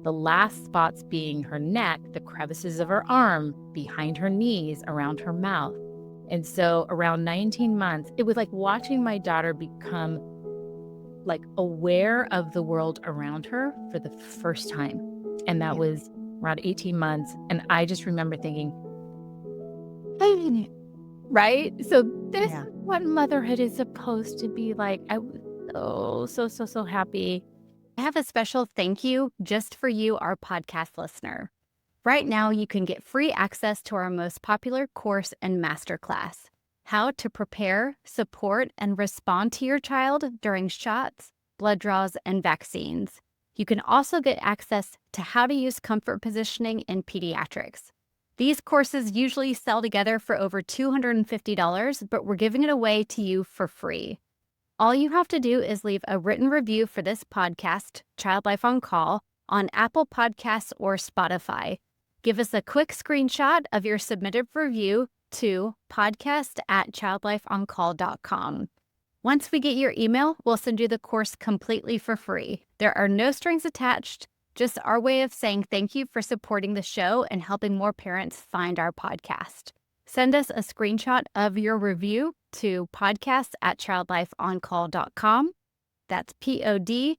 the last spots being her neck, the crevices of her arm, behind her knees, around her mouth. And so around 19 months, it was like watching my daughter become like aware of the world around her for the first time. And that was around 18 months. And I just remember thinking, right? So this is what motherhood is supposed to be like. I was so happy. I have a special thank you just for you, our podcast listener. Right now, you can get free access to our most popular course and masterclass, How to Prepare, Support, and Respond to Your Child During Shots, Blood Draws, and Vaccines. You can also get access to how to use comfort positioning in pediatrics. These courses usually sell together for over $250, but we're giving it away to you for free. All you have to do is leave a written review for this podcast, Child Life on Call, on Apple Podcasts or Spotify. Give us a quick screenshot of your submitted review to podcast@childlifeoncall.com. Once we get your email, we'll send you the course completely for free. There are no strings attached, just our way of saying thank you for supporting the show and helping more parents find our podcast. Send us a screenshot of your review to podcast@childlifeoncall.com. That's PODCAST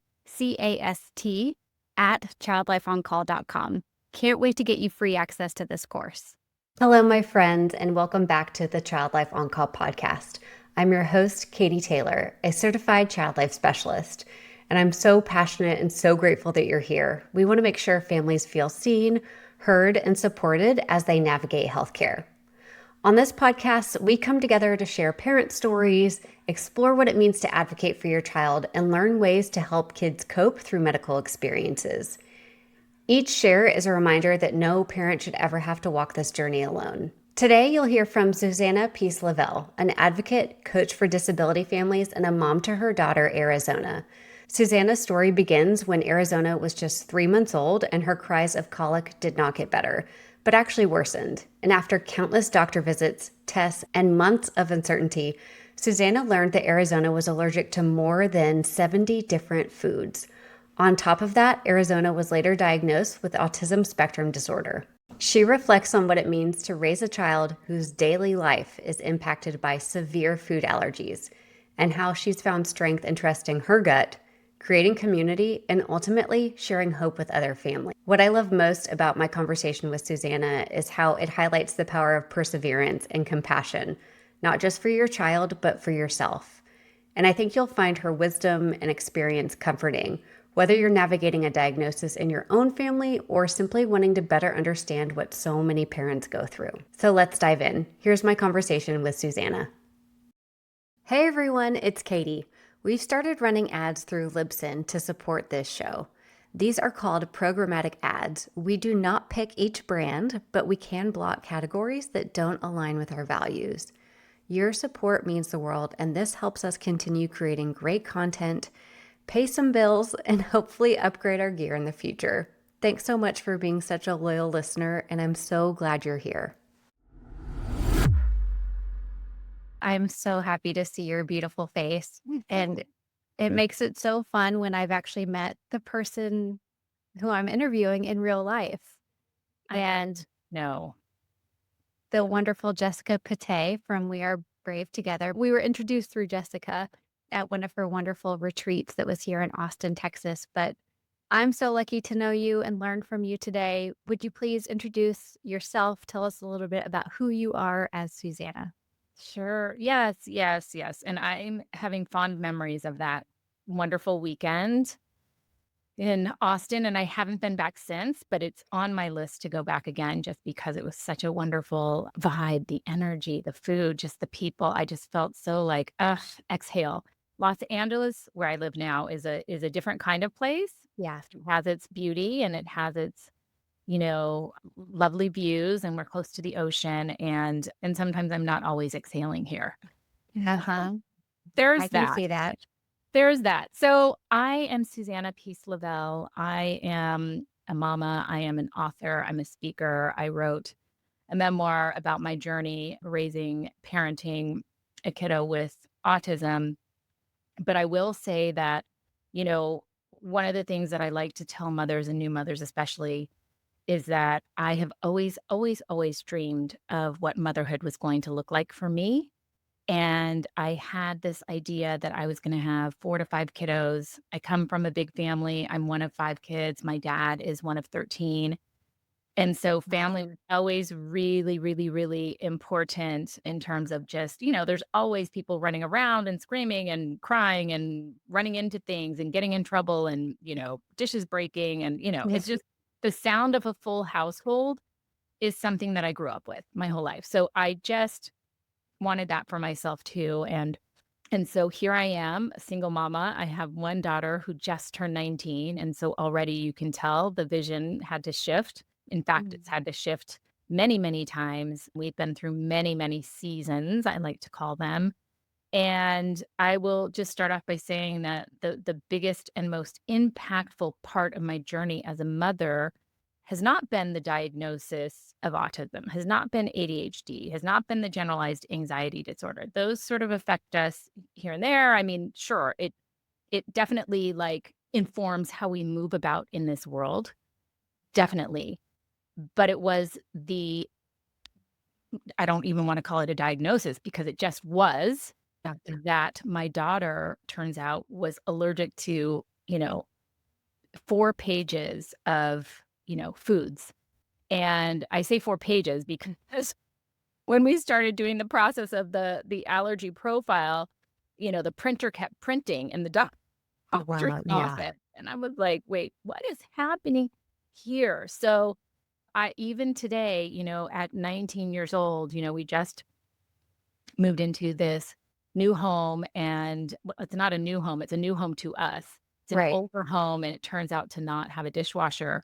@childlifeoncall.com. Can't wait to get you free access to this course. Hello, my friends, and welcome back to the Child Life On Call podcast. I'm your host, Katie Taylor, a certified child life specialist, and I'm so passionate and so grateful that you're here. We want to make sure families feel seen, heard, and supported as they navigate healthcare. On this podcast, we come together to share parent stories, explore what it means to advocate for your child, and learn ways to help kids cope through medical experiences. Each share is a reminder that no parent should ever have to walk this journey alone. Today, you'll hear from Susanna Peace Lovell, an advocate, coach for disability families, and a mom to her daughter, Arizona. Susanna's story begins when Arizona was just 3 months old and her cries of colic did not get better, but actually worsened. And after countless doctor visits, tests, and months of uncertainty, Susanna learned that Arizona was allergic to more than 70 different foods. On top of that, Arizona was later diagnosed with autism spectrum disorder. She reflects on what it means to raise a child whose daily life is impacted by severe food allergies, and how she's found strength in trusting her gut, creating community, and ultimately sharing hope with other families. What I love most about my conversation with Susanna is how it highlights the power of perseverance and compassion, not just for your child, but for yourself. And I think you'll find her wisdom and experience comforting, whether you're navigating a diagnosis in your own family or simply wanting to better understand what so many parents go through. So let's dive in. Here's my conversation with Susanna. Hey everyone, it's Katie. We've started running ads through Libsyn to support this show. These are called programmatic ads. We do not pick each brand, but we can block categories that don't align with our values. Your support means the world, and this helps us continue creating great content, pay some bills, and hopefully upgrade our gear in the future. Thanks so much for being such a loyal listener, and I'm so glad you're here. I'm so happy to see your beautiful face. And it makes it so fun when I've actually met the person who I'm interviewing in real life. And No. the wonderful Jessica Pate from We Are Brave Together. We were introduced through Jessica at one of her wonderful retreats that was here in Austin, Texas. But I'm so lucky to know you and learn from you today. Would you please introduce yourself? Tell us a little bit about who you are as Susanna. Sure. Yes. And I'm having fond memories of that wonderful weekend in Austin, and I haven't been back since, but it's on my list to go back again just because it was such a wonderful vibe, the energy, the food, just the people. I just felt so like, exhale. Los Angeles, where I live now, is a different kind of place. Yeah. It has its beauty and it has its, lovely views, and we're close to the ocean, and sometimes I'm not always exhaling here. Uh-huh. There's I can that. see that. There's that. So I am Susanna Peace Lovell. I am a mama. I am an author. I'm a speaker. I wrote a memoir about my journey parenting a kiddo with autism. But I will say that, you know, one of the things that I like to tell mothers and new mothers especially is that I have always, always, always dreamed of what motherhood was going to look like for me. And I had this idea that I was going to have 4 to 5 kiddos. I come from a big family. I'm one of 5 kids. My dad is one of 13. And so family was always really, really, really important in terms of just, there's always people running around and screaming and crying and running into things and getting in trouble and, dishes breaking. And, it's Yes. just the sound of a full household is something that I grew up with my whole life. So I just wanted that for myself too. And so here I am, a single mama. I have one daughter who just turned 19. And so already you can tell the vision had to shift. In fact, it's had to shift many, many times. We've been through many, many seasons, I like to call them. And I will just start off by saying that the biggest and most impactful part of my journey as a mother has not been the diagnosis of autism, has not been ADHD, has not been the generalized anxiety disorder. Those sort of affect us here and there. I mean, sure, it definitely like informs how we move about in this world, definitely. But it was the I don't even want to call it a diagnosis because it just was Gotcha. that my daughter turns out was allergic to, 4 pages of, foods. And I say 4 pages because when we started doing the process of the allergy profile, the printer kept printing in the Oh, doctor's wow. Yeah. office. And I was like, "Wait, what is happening here?" So, I even today, at 19 years old, we just moved into this new home and it's not a new home, it's a new home to us. It's an Right. older home and it turns out to not have a dishwasher.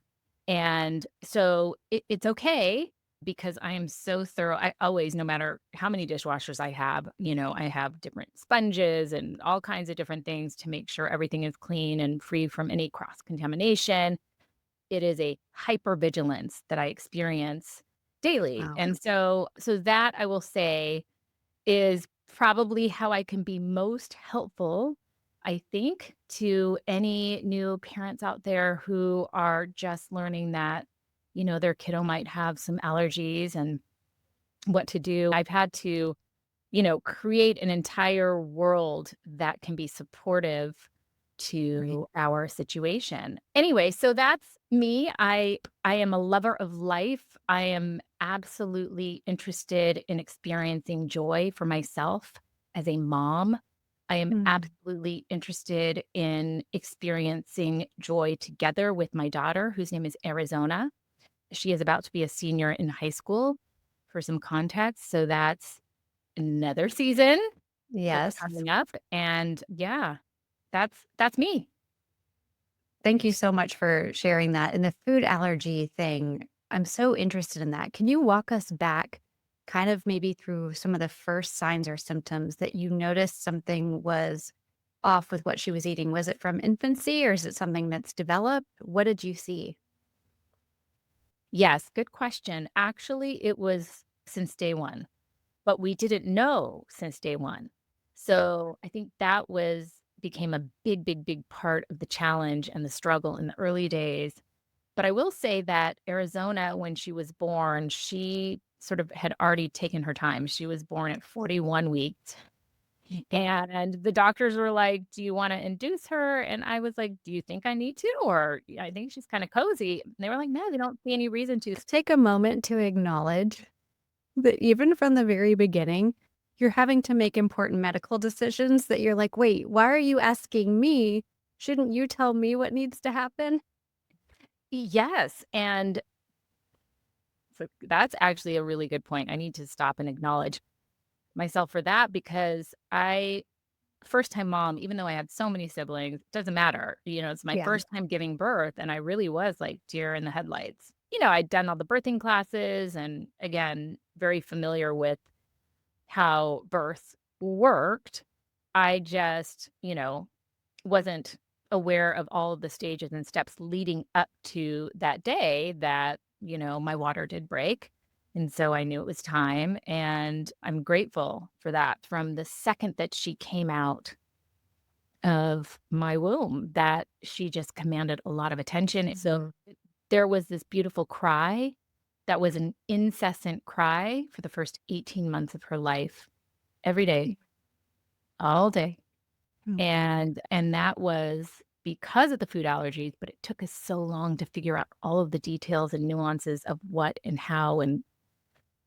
And so it's okay because I am so thorough. I always, no matter how many dishwashers I have, I have different sponges and all kinds of different things to make sure everything is clean and free from any cross contamination. It is a hyper-vigilance that I experience daily. Wow. And so that I will say is probably how I can be most helpful, I think, to any new parents out there who are just learning that, their kiddo might have some allergies and what to do. I've had to, create an entire world that can be supportive Right. to our situation. Anyway, so that's me. I am a lover of life. I am absolutely interested in experiencing joy for myself as a mom. I am Mm. absolutely interested in experiencing joy together with my daughter, whose name is Arizona. She is about to be a senior in high school for some context. So that's another season that's Yes. coming up. And yeah, that's me. Thank you so much for sharing that. And the food allergy thing, I'm so interested in that. Can you walk us back kind of maybe through some of the first signs or symptoms that you noticed something was off with what she was eating? Was it from infancy or is it something that's developed? What did you see? Yes, good question. Actually, it was since day 1, but we didn't know since day 1. So, I think that became a big, big, big part of the challenge and the struggle in the early days. But I will say that Arizona, when she was born, she sort of had already taken her time. She was born at 41 weeks. And the doctors were like, "Do you wanna induce her?" And I was like, "Do you think I need to? Or I think she's kinda cozy." And they were like, "No, they don't see any reason to." Take a moment to acknowledge that even from the very beginning, you're having to make important medical decisions that you're like, wait, why are you asking me? Shouldn't you tell me what needs to happen? Yes, and so that's actually a really good point. I need to stop and acknowledge myself for that because I first time mom, even though I had so many siblings, doesn't matter. It's my Yeah. first time giving birth and I really was like deer in the headlights. I'd done all the birthing classes and again, very familiar with how birth worked. I just, wasn't aware of all of the stages and steps leading up to that day that, my water did break. And so I knew it was time. And I'm grateful for that. From the second that she came out, of my womb that she just commanded a lot of attention. So there was this beautiful cry that was an incessant cry for the first 18 months of her life, every day, all day. Mm. And that was because of the food allergies, but it took us so long to figure out all of the details and nuances of what and how and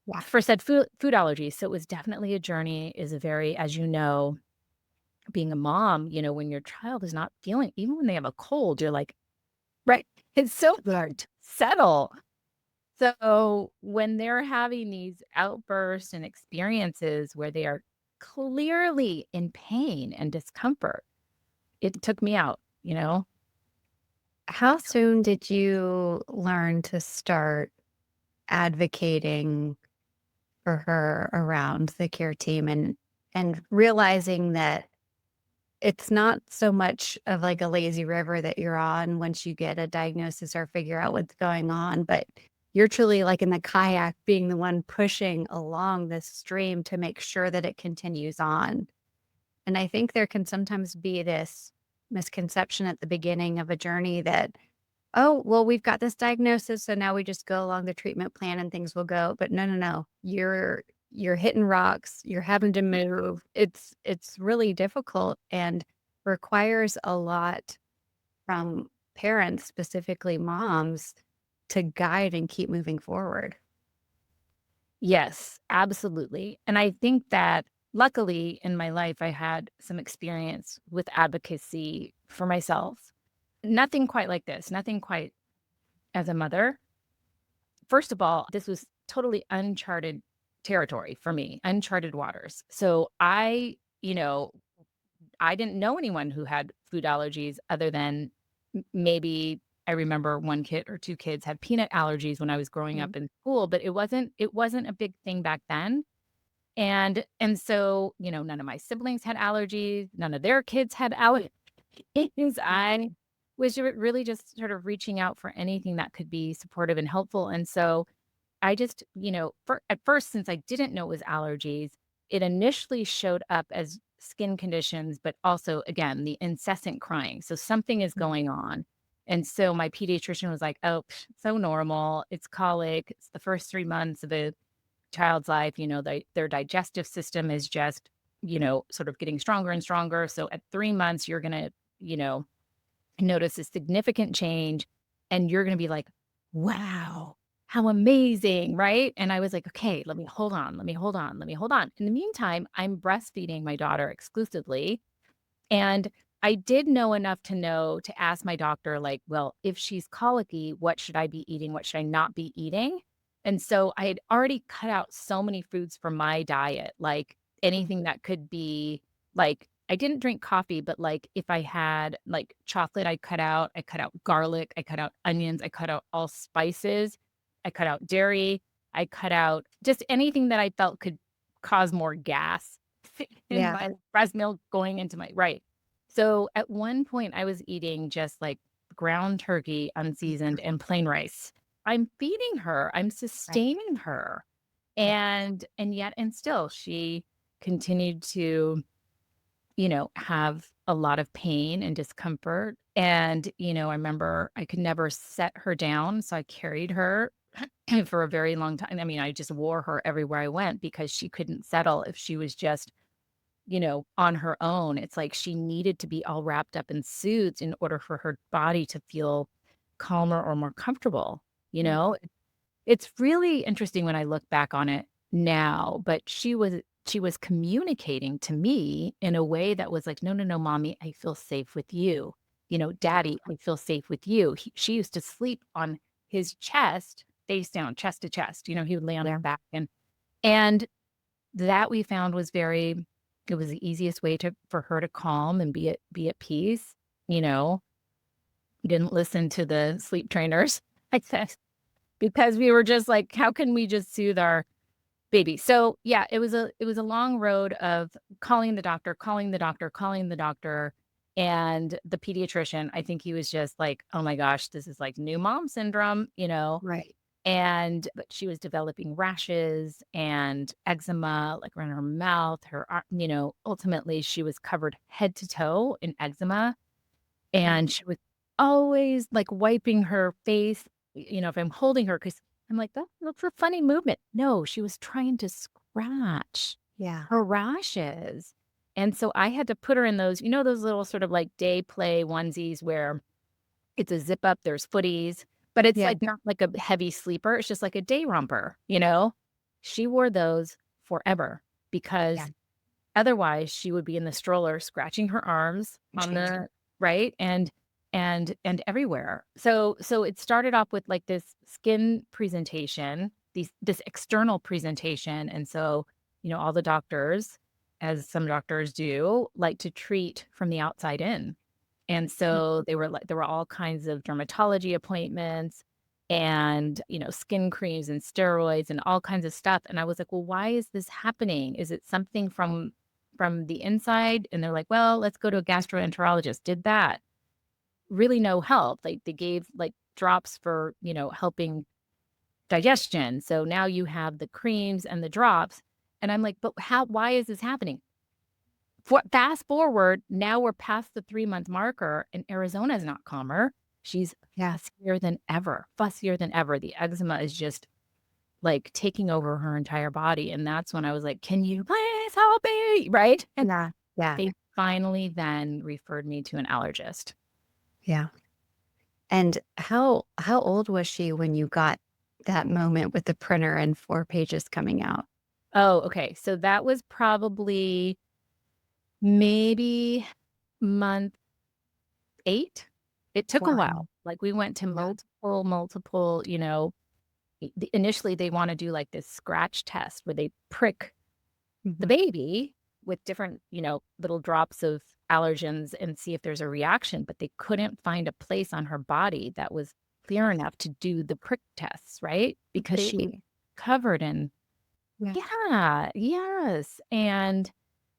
Yeah. first said food allergies. So it was definitely a journey, is a very, as you know, being a mom, when your child is not feeling, even when they have a cold, you're like, right, it's so hard to settle. So when they're having these outbursts and experiences where they are clearly in pain and discomfort, it took me out. How soon did you learn to start advocating for her around the care team and realizing that it's not so much of like a lazy river that you're on once you get a diagnosis or figure out what's going on, but you're truly like in the kayak being the one pushing along this stream to make sure that it continues on. And I think there can sometimes be this misconception at the beginning of a journey that, oh, well, we've got this diagnosis, so now we just go along the treatment plan and things will go. But no, no, no. You're hitting rocks, you're having to move. It's really difficult and requires a lot from parents, specifically moms, to guide and keep moving forward. Yes, absolutely. And I think that luckily in my life, I had some experience with advocacy for myself. Nothing quite like this, nothing quite as a mother. First of all, this was totally uncharted territory for me, uncharted waters. So you know, I didn't know anyone who had food allergies other than maybe I remember one kid or two kids had peanut allergies when I was growing Mm. up in school, but it wasn't a big thing back then. And so, none of my siblings had allergies, none of their kids had allergies. I was really just sort of reaching out for anything that could be supportive and helpful. And so I just, at first, since I didn't know it was allergies, it initially showed up as skin conditions, but also, again, the incessant crying. So something is Mm. going on. And so my pediatrician was like, oh, so normal. It's colic. It's the first 3 months of a child's life. Their digestive system is just, sort of getting stronger and stronger. So at 3 months, you're going to, you know, notice a significant change and you're going to be like, wow, how amazing, right? And I was like, okay, let me hold on, let me hold on, let me hold on. In the meantime, I'm breastfeeding my daughter exclusively. And I did know enough to know to ask my doctor, like, well, if she's colicky, what should I be eating? What should I not be eating? And so I had already cut out so many foods from my diet, like Mm. anything that could be like, I didn't drink coffee, but like if I had like chocolate, I cut out garlic, I cut out onions, I cut out all spices, I cut out dairy, I cut out just anything that I felt could cause more gas in Yeah. my breast milk going into my right. So at one point, I was eating just like ground turkey, unseasoned, and plain rice. I'm feeding her, I'm Right. sustaining her. Yeah. And still she continued to, have a lot of pain and discomfort. And, I remember I could never set her down. So I carried her for a very long time. I mean, I just wore her everywhere I went because she couldn't settle if she was just on her own. It's like she needed to be all wrapped up and soothed in order for her body to feel calmer or more comfortable, you Mm. know? It's really interesting when I look back on it now, but she was communicating to me in a way that was like, "No, no, no, mommy, I feel safe with you. Daddy, I feel safe with you." She used to sleep on his chest, face down, chest to chest. He would lay on Yeah. her back and that we found was it was the easiest way for her to calm and be at peace, you know? Didn't listen to the sleep trainers, I guess, because we were just like, "How can we just soothe our baby?" So, yeah, it was a long road of calling the doctor, calling the doctor, calling the doctor, and the pediatrician, I think he was just like, "Oh my gosh, this is like new mom syndrome," you know? Right. But she was developing rashes and eczema, like, around her mouth, ultimately, she was covered head to toe in eczema, and she was always, like, wiping her face, if I'm holding her, because 'cause I'm like, "That looks a funny movement." No, she was trying to scratch Yeah. her rashes, and so I had to put her in those little sort of, like, day play onesies where it's a zip up, there's footies, but it's, Yeah. like, not like a heavy sleeper, it's just like a day romper, you know? She wore those forever Yeah. because otherwise she would be in the stroller scratching her arms on the right? And everywhere. So it started off with, like, this skin presentation, this external presentation, and so, all the doctors, as some doctors do, like to treat from the outside in. And so there were all kinds of dermatology appointments and, skin creams and steroids and all kinds of stuff. And I was like, "Well, why is this happening? Is it something from the inside?" And they're like, "Well, let's go to a gastroenterologist." Did that. Really no help. They gave, like, drops for, helping digestion. So now you have the creams and the drops. And I'm like, "But why is this happening?" Fast forward, now we're past the 3-month marker, and Arizona's not calmer. She's Yeah. fussier than ever. The eczema is just, like, taking over her entire body, and that's when I was like, "Can you please help me?" Right? And Yeah. Yeah. they finally then referred me to an allergist. Yeah. And how old was she when you got that moment with the printer and 4 pages coming out? Oh, okay. So that was probably maybe month 8. It took a Wow. while. Like, we went to Yeah. multiple, initially, they wanna do, like, this scratch test where they prick the Mhm. baby with different, little drops of allergens and see if there's a reaction, but they couldn't find a place on her body that was clear enough to do the prick tests, right? Because she was Baby. covered in. Yeah. Yeah, yes, and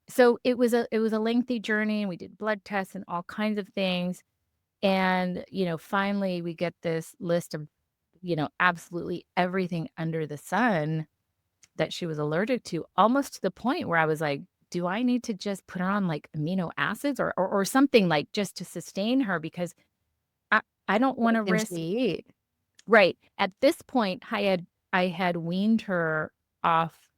so it was a lengthy journey, and we did blood tests and all kinds of things, and, finally, we get this list of, absolutely everything under the sun that she was allergic to, almost to the point where I was like, "Do I need to just put her on, like, amino acids or something, like, just to sustain her?" Because I don't What wanna can risk. she eat? Right. At this point, I had weaned her off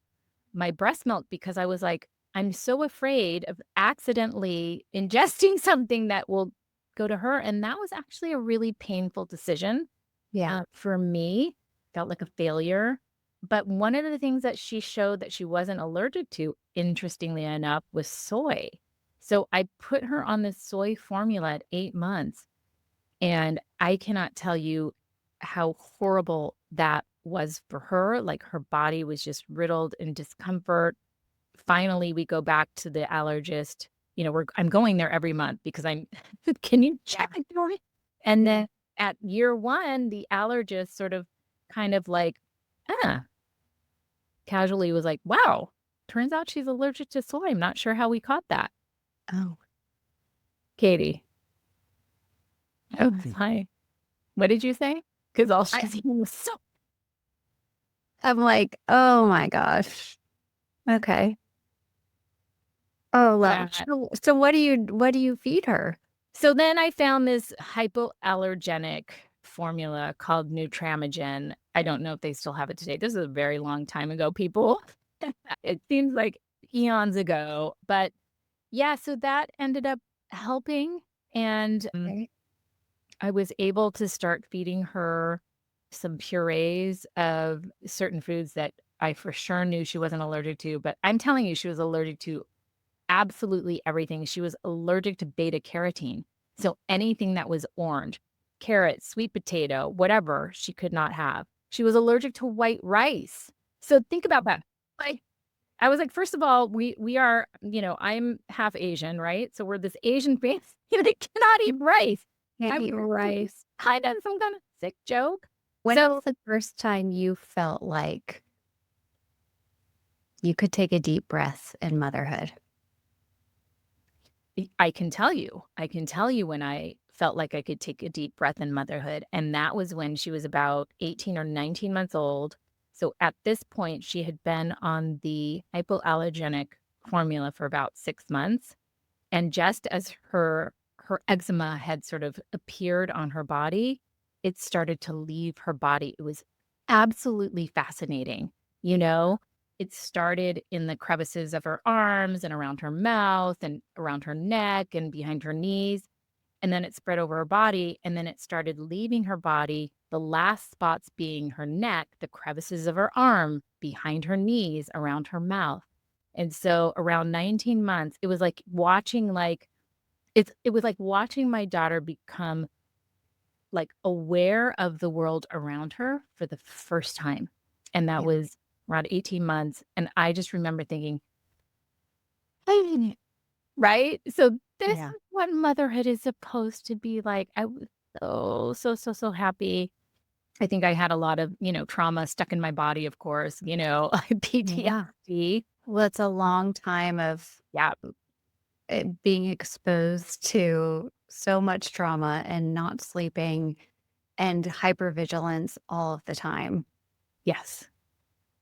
my breast milk because I was like, "I'm so afraid of accidentally ingesting something that will go to her," and that was actually a really painful decision. Yeah. For me, felt like a failure. But one of the things that she showed that she wasn't allergic to, interestingly enough, was soy. So I put her on this soy formula at 8 months, and I cannot tell you how horrible that was for her. Like, her body was just riddled in discomfort. Finally, we go back to the allergist. I'm going there every month because I'm "Can you Yeah. check it for me?" And then at year 1, the allergist sort of kind of like, "Ah," casually was like, "Wow, turns out she's allergic to soy. I'm not sure how we caught that." Oh. Katie. Oh, hi. What did you say? Because all I she's eating was so. I'm like, "Oh my gosh." Okay. Oh, well, Yeah. so what do you feed her? So then I found this hypoallergenic formula called Nutramigen. I don't know if they still have it today. This is a very long time ago, people. It seems like eons ago, but yeah, so that ended up helping, and, Right? I was able to start feeding her some purees of certain foods that I for sure knew she wasn't allergic to, but I'm telling you, she was allergic to absolutely everything. She was allergic to beta carotene. So anything that was orange, carrot, sweet potato, whatever, she could not have. She was allergic to white rice. So think about that. Like, I was like, first of all, we are, I'm half Asian, right? So we're this Asian family that cannot eat rice. Can't I was eat rice. kind of some kind of sick joke. When So was the first time you felt like you could take a deep breath in motherhood? I can tell you when I felt like I could take a deep breath in motherhood, and that was when she was about 18 or 19 months old. So at this point, she had been on the hypoallergenic formula for about 6 months, and just as her eczema had sort of appeared on her body, it started to leave her body. It was absolutely fascinating, you know? It started in the crevices of her arms and around her mouth and around her neck and behind her knees, and then it spread over her body, and then it started leaving her body, the last spots being her neck, the crevices of her arm, behind her knees, around her mouth. And so around 19 months, it was like watching, it was like watching my daughter become, like, aware of the world around her for the first time, and that Yeah. was around 18 months, and I just remember thinking, right? So this Yeah. is what motherhood is supposed to be like. I was so happy. I think I had a lot of, trauma stuck in my body, of course, Yeah. PTSD. Well, it's a long time of Yeah. being exposed to so much trauma and not sleeping and hypervigilance all of the time. Yes.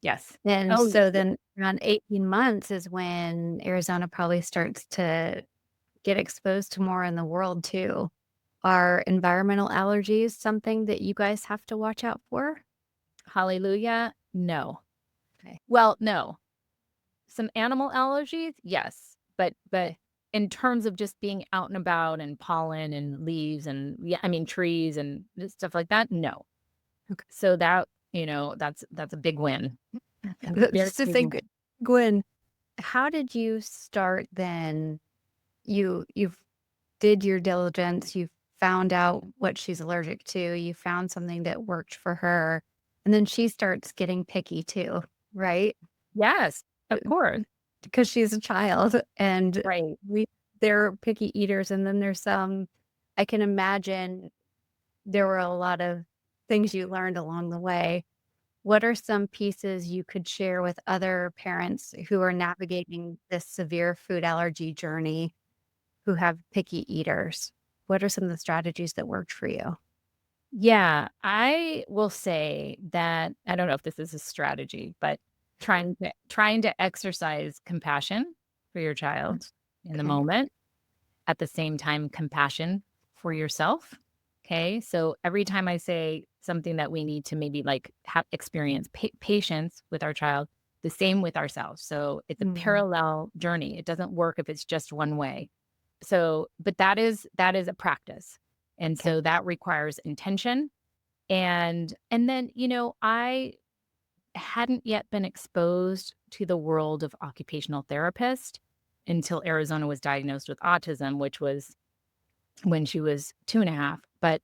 Yes. And Oh, so yeah. then around 18 months is when Arizona probably starts to get exposed to more in the world too. Are environmental allergies something that you guys have to watch out for? Hallelujah. No. Okay. Well, no. Some animal allergies, yes. But Okay. in terms of just being out and about and pollen and leaves and, yeah, I mean, trees and stuff like that, no. Okay. So that's a big win. A very Just to big think, win. Gwen, how did you start then? You've did your diligence, you found out what she's allergic to, you found something that worked for her, and then she starts getting picky too, right? Yes, of course. Because she's a child and Right. we they're picky eaters, and then there's some I can imagine there were a lot of things you learned along the way. What are some pieces you could share with other parents who are navigating this severe food allergy journey who have picky eaters? What are some of the strategies that worked for you? Yeah, I will say that I don't know if this is a strategy, but trying to exercise compassion for your child in the Okay. moment, at the same time, compassion for yourself. Okay. So every time I say something that we need to maybe like have experience patience with our child, the same with ourselves. So it's a Mhm. parallel journey. It doesn't work if it's just one way. So, but that is a practice. And Okay. so that requires intention. And then, I hadn't yet been exposed to the world of occupational therapist until Arizona was diagnosed with autism, which was when she was 2.5. But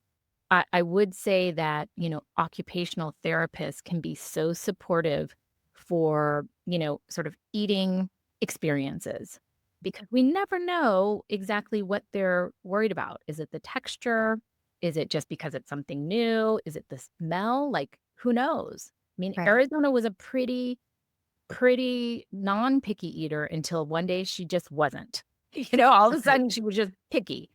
I would say that, occupational therapists can be so supportive for, sort of eating experiences because we never know exactly what they're worried about. Is it the texture? Is it just because it's something new? Is it the smell? Like, who knows? I mean, Right. Arizona was a pretty non-picky eater until one day she just wasn't. All of a Okay. sudden she was just picky.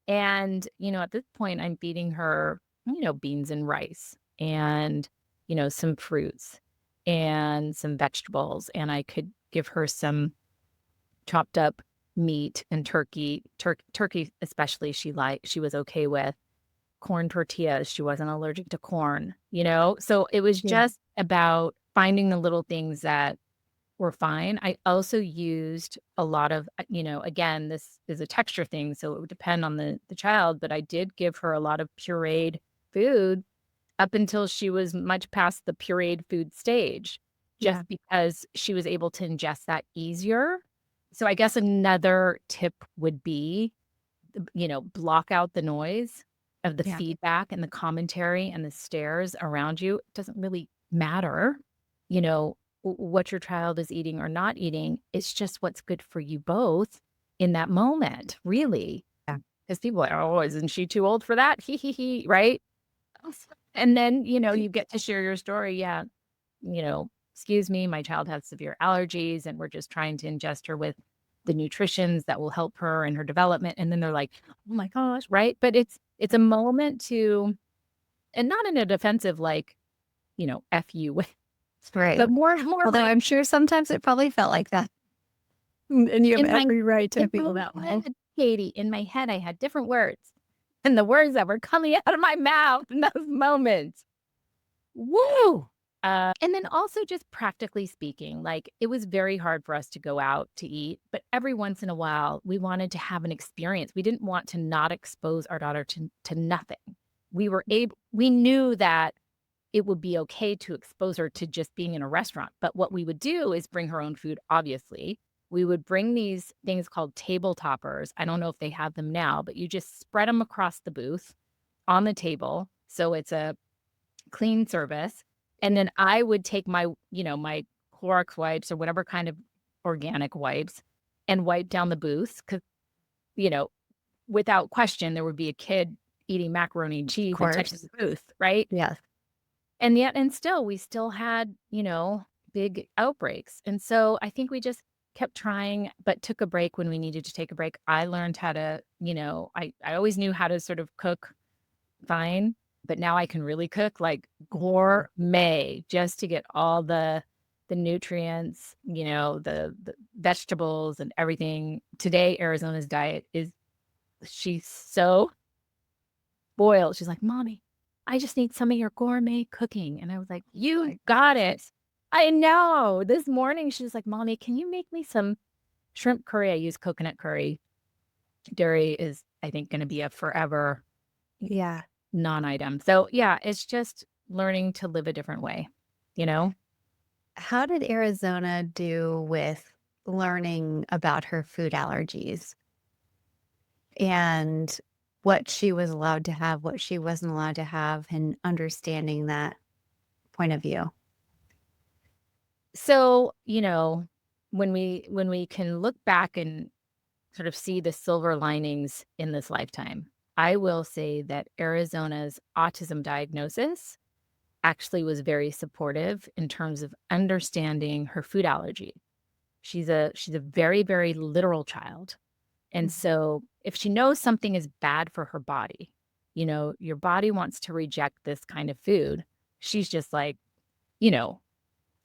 And, at this point I'm feeding her, beans and rice and, some fruits and some vegetables. And I could give her some chopped up meat and turkey especially she was okay with. Corn tortillas, she wasn't allergic to corn. So it was Yeah. just about finding the little things that were fine. I also used a lot of, again, this is a texture thing, so it would depend on the child, but I did give her a lot of pureed food up until she was much past the pureed food stage, Yeah. just because she was able to ingest that easier. So I guess another tip would be, block out the noise of the Yeah. feedback and the commentary and the stares around you. It doesn't really matter, you know, what your child is eating or not eating. It's just what's good for you both in that moment, really. Yeah. Because people are, oh, isn't she too old for that? He, right? And then, you get to share your story. Yeah, excuse me, my child has severe allergies, and we're just trying to ingest her with the nutritions that will help her in her development. And then they're like, oh my gosh, right? But it's a moment to, and not in a defensive, like, F you way, Right. but more Although like I'm sure sometimes it probably felt like that. And you have in my every right to in feel my that way. head, Katie, in my head, I had different words. And the words that were coming out of my mouth in those moments. Woo! And then also just practically speaking, like it was very hard for us to go out to eat, but every once in a while we wanted to have an experience. We didn't want to not expose our daughter to nothing. We knew that it would be okay to expose her to just being in a restaurant. But what we would do is bring her own food, obviously. We would bring these things called table toppers. I don't know if they have them now, but you just spread them across the booth on the table. So it's a clean service. And then I would take my Clorox wipes or whatever kind of organic wipes and wipe down the booths because, you know, without question, there would be a kid eating macaroni and Of cheese and touching course. the booth, right? Yes. And still, we still had, big outbreaks. And so I think we just kept trying, but took a break when we needed to take a break. I learned how to, I always knew how to sort of cook fine, but now I can really cook like gourmet just to get all the nutrients, the vegetables and everything. Today, Arizona's diet is she's so spoiled. She's like, "Mommy, I just need some of your gourmet cooking." And I was like, "You got it." I know. This morning she's like, "Mommy, can you make me some shrimp curry?" I use coconut curry. Dairy is, I think, going to be a forever Yeah. non-item. So, yeah, it's just learning to live a different way, you know? How did Arizona do with learning about her food allergies and what she was allowed to have, what she wasn't allowed to have, and understanding that point of view? So, when we can look back and sort of see the silver linings in this lifetime, I will say that Arizona's autism diagnosis actually was very supportive in terms of understanding her food allergy. She's a very, very literal child. And so if she knows something is bad for her body, your body wants to reject this kind of food. She's just like, you know,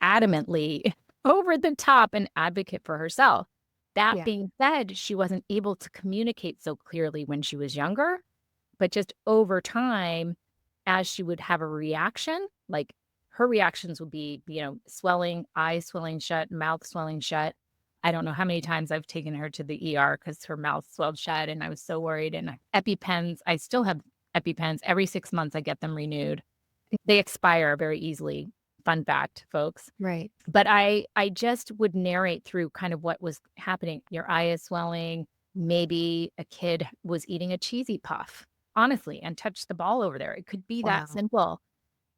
adamantly over the top an advocate for herself. That Yeah. being said, she wasn't able to communicate so clearly when she was younger, but just over time, as she would have a reaction, like her reactions would be, swelling, eyes swelling shut, mouth swelling shut. I don't know how many times I've taken her to the ER because her mouth swelled shut and I was so worried. And EpiPens, I still have EpiPens. Every 6 months, I get them renewed. They expire very easily. Fun fact, folks. Right. But I just would narrate through kind of what was happening. Your eye is swelling. Maybe a kid was eating a cheesy puff, honestly, and touched the ball over there. It could be that Wow. simple.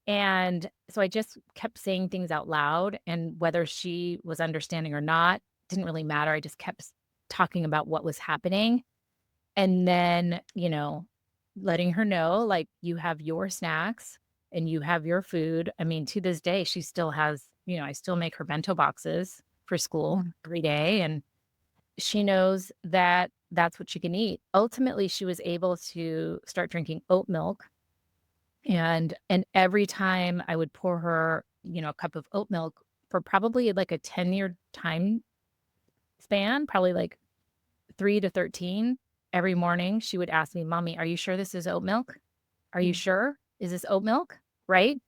And so I just kept saying things out loud, and whether she was understanding or not didn't really matter. I just kept talking about what was happening. And then, letting her know, like, you have your snacks and you have your food. I mean, to this day, she still has, I still make her bento boxes for school every day. And she knows that that's what she can eat. Ultimately, she was able to start drinking oat milk. And every time I would pour her, a cup of oat milk for probably like a 10-year time span, probably like 3 to 13, every morning, she would ask me, "Mommy, are you sure this is oat milk? Are you Mm. sure? Is this oat milk?" Right?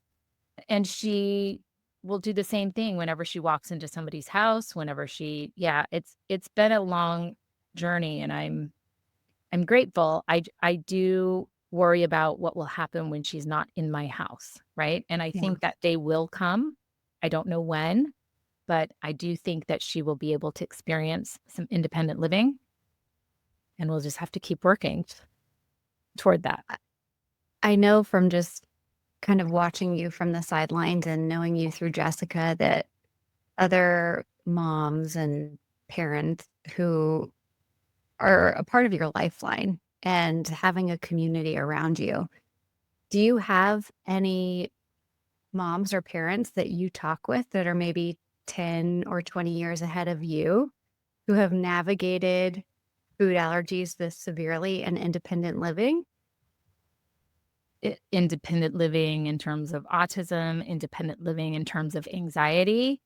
And she will do the same thing whenever she walks into somebody's house, whenever yeah, it's been a long journey and I'm grateful. I do worry about what will happen when she's not in my house, right? And I Yeah. think that day will come. I don't know when, but I do think that she will be able to experience some independent living, and we'll just have to keep working toward that. I know from just kind of watching you from the sidelines and knowing you through Jessica that other moms and parents who are a part of your lifeline and having a community around you. Do you have any moms or parents that you talk with that are maybe 10 or 20 years ahead of you who have navigated food allergies this severely and independent living? Independent living in terms of autism, independent living in terms of anxiety,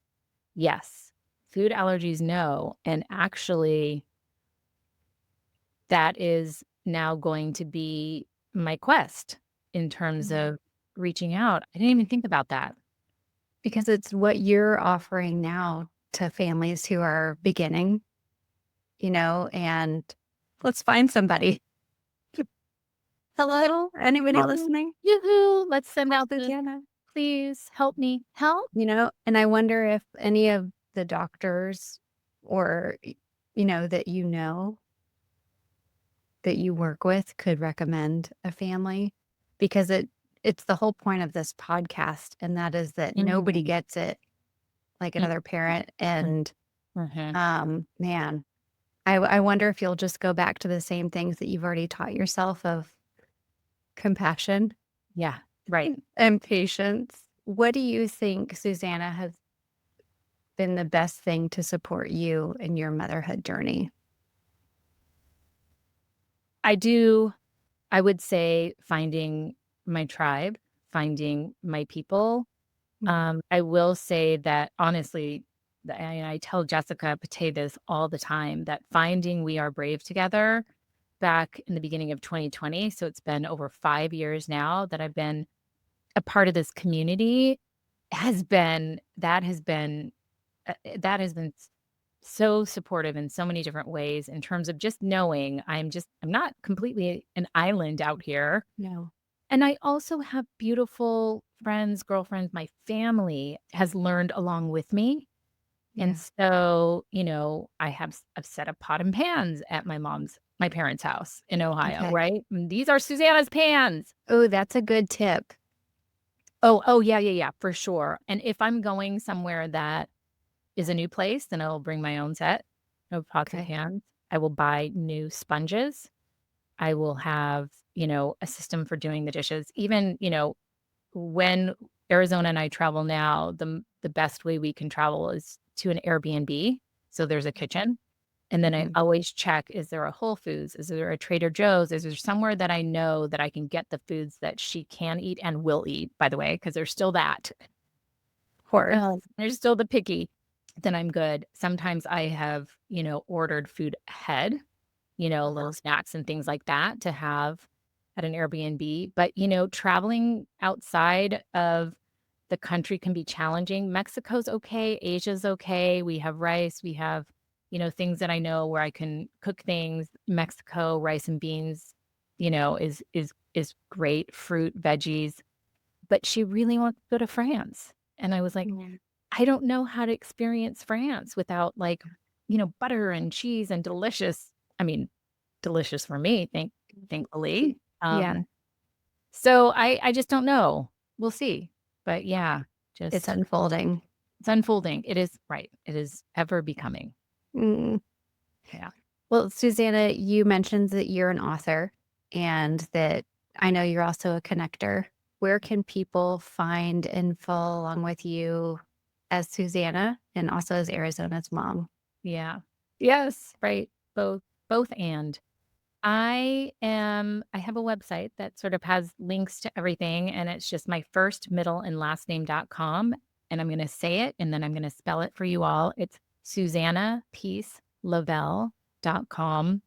yes. Food allergies, no. And actually, that is now going to be my quest in terms of reaching out. I didn't even think about that. Because it's what you're offering now to families who are beginning, and let's find somebody. Hello? Anybody Oh, listening? yoo-hoo, let's send out the Susanna? please help me. Help. And I wonder if any of the doctors or, that that you work with could recommend a family, because it's the whole point of this podcast, and that is that nobody Mhm. gets it like another parent. And Mhm. man, I wonder if you'll just go back to the same things that you've already taught yourself of compassion Yeah, right. and patience. What do you think, Susanna, has been the best thing to support you in your motherhood journey? I would say finding my tribe, finding my people. I will say that honestly, I tell Jessica Pate this all the time, that finding We Are Brave together back in the beginning of 2020, so it's been over 5 years now that I've been a part of this community, that has been so supportive in so many different ways in terms of just knowing I'm not completely an island out here. No. And I also have beautiful friends, girlfriends, my family has learned along with me. And Yeah. so, I've set up pot and pans at my parents' house in Ohio, Okay. right? And these are Susanna's pans. Oh, that's a good tip. Oh, yeah, yeah, yeah, for sure. And if I'm going somewhere that is a new place, then I'll bring my own set of pots and Okay. pans. I will buy new sponges. I will have, a system for doing the dishes. Even, when Arizona and I travel now, the best way we can travel is to an Airbnb. So there's a kitchen. And then I Mhm. always check, is there a Whole Foods? Is there a Trader Joe's? Is there somewhere that I know that I can get the foods that she can eat and will eat, by the way, because there's still that. Of course. There's still the picky, then I'm good. Sometimes I have, ordered food ahead, little snacks and things like that to have at an Airbnb. But, traveling outside of the country can be challenging. Mexico's okay, Asia's okay. We have rice, we have, things that I know where I can cook things. Mexico, rice and beans, is great, fruit, veggies. But she really wants to go to France. And I was like, Yeah. I don't know how to experience France without, like, butter and cheese and delicious. I mean, delicious for me, thankfully. Yeah. So I just don't know. We'll see. But yeah, It's just unfolding. it's unfolding. It is right. It is ever becoming. Mm. Yeah. Well, Susanna, you mentioned that you're an author and that I know you're also a connector. Where can people find info along with you as Susanna and also as Arizona's mom? Yeah. Yes, right. Both and. I have a website that sort of has links to everything, and it's just my first, middle, and last name.com. And I'm gonna say it, and then I'm gonna spell it for you all. It's Susanna Peace Lovell.com.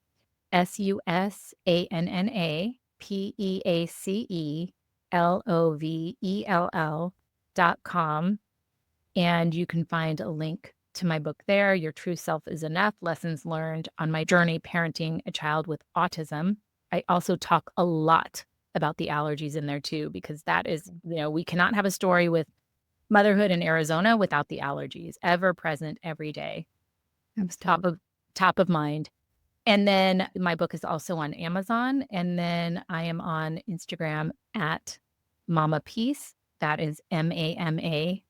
SusannaPeaceLovell.com. And you can find a link to my book there, Your True Self is Enough, Lessons Learned on My Journey Parenting a Child with Autism. I also talk a lot about the allergies in there too, because that is, we cannot have a story with motherhood in Arizona without the allergies, ever present every day, top Absolutely. of top of mind. And then my book is also on Amazon. And then I am on Instagram at Mama Peace. That is MAMAPEACE.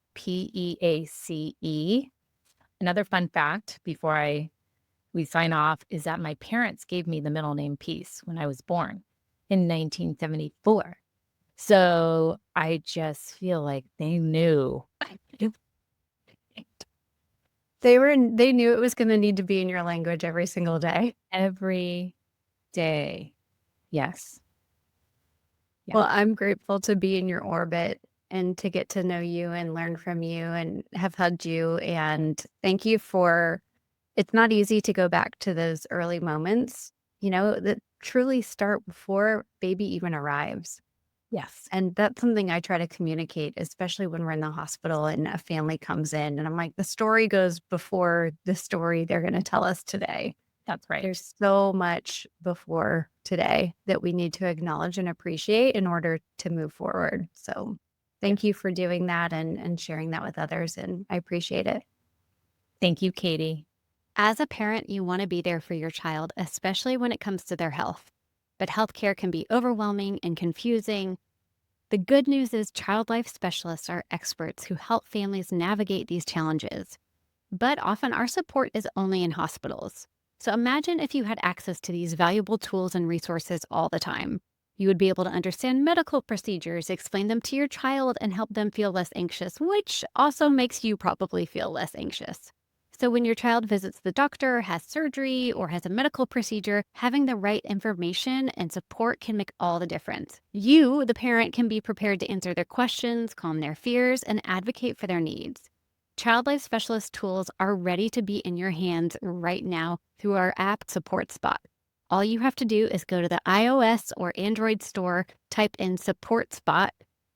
Another fun fact before we sign off is that my parents gave me the middle name Peace when I was born in 1974. So I just feel like they knew. They knew it was gonna need to be in your language every single day. Every day. Yes. Yeah. Well, I'm grateful to be in your orbit and to get to know you and learn from you and have hugged you, and thank you for it's not easy to go back to those early moments, that truly start before baby even arrives. Yes. And that's something I try to communicate, especially when we're in the hospital and a family comes in. And I'm like, the story goes before the story they're going to tell us today. That's right. There's so much before today that we need to acknowledge and appreciate in order to move forward. So thank you for doing that and sharing that with others. And I appreciate it. Thank you, Katie. As a parent, you want to be there for your child, especially when it comes to their health. But healthcare can be overwhelming and confusing. The good news is child life specialists are experts who help families navigate these challenges. But often our support is only in hospitals. So imagine if you had access to these valuable tools and resources all the time. You would be able to understand medical procedures, explain them to your child, and help them feel less anxious, which also makes you probably feel less anxious. So when your child visits the doctor, has surgery, or has a medical procedure, having the right information and support can make all the difference. You, the parent, can be prepared to answer their questions, calm their fears, and advocate for their needs. Child Life Specialist tools are ready to be in your hands right now through our app Support Spot. All you have to do is go to the iOS or Android store, type in Support Spot.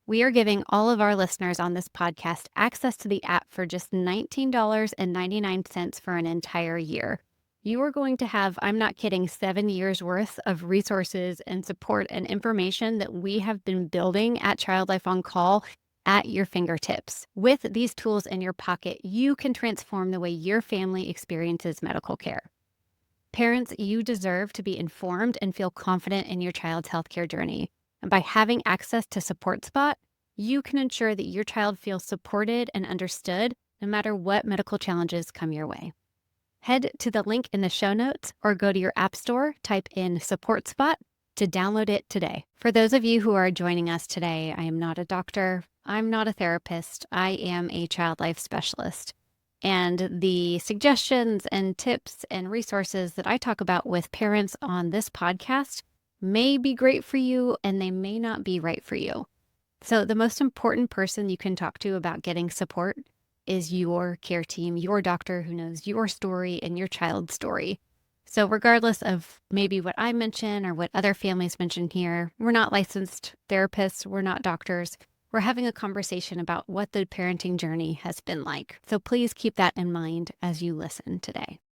We are giving all of our listeners on this podcast access to the app for just $19.99 for an entire year. You are going to have, I'm not kidding, 7 years worth of resources and support and information that we have been building at Child Life on Call at your fingertips. With these tools in your pocket, you can transform the way your family experiences medical care. Parents, you deserve to be informed and feel confident in your child's healthcare journey. And by having access to Support Spot, you can ensure that your child feels supported and understood no matter what medical challenges come your way. Head to the link in the show notes or go to your app store, type in Support Spot to download it today. For those of you who are joining us today, I am not a doctor. I'm not a therapist. I am a child life specialist. And the suggestions and tips and resources that I talk about with parents on this podcast may be great for you and they may not be right for you. So the most important person you can talk to about getting support is your care team, your doctor who knows your story and your child's story. So regardless of maybe what I mention or what other families mention here, we're not licensed therapists, we're not doctors. We're having a conversation about what the parenting journey has been like. So please keep that in mind as you listen today.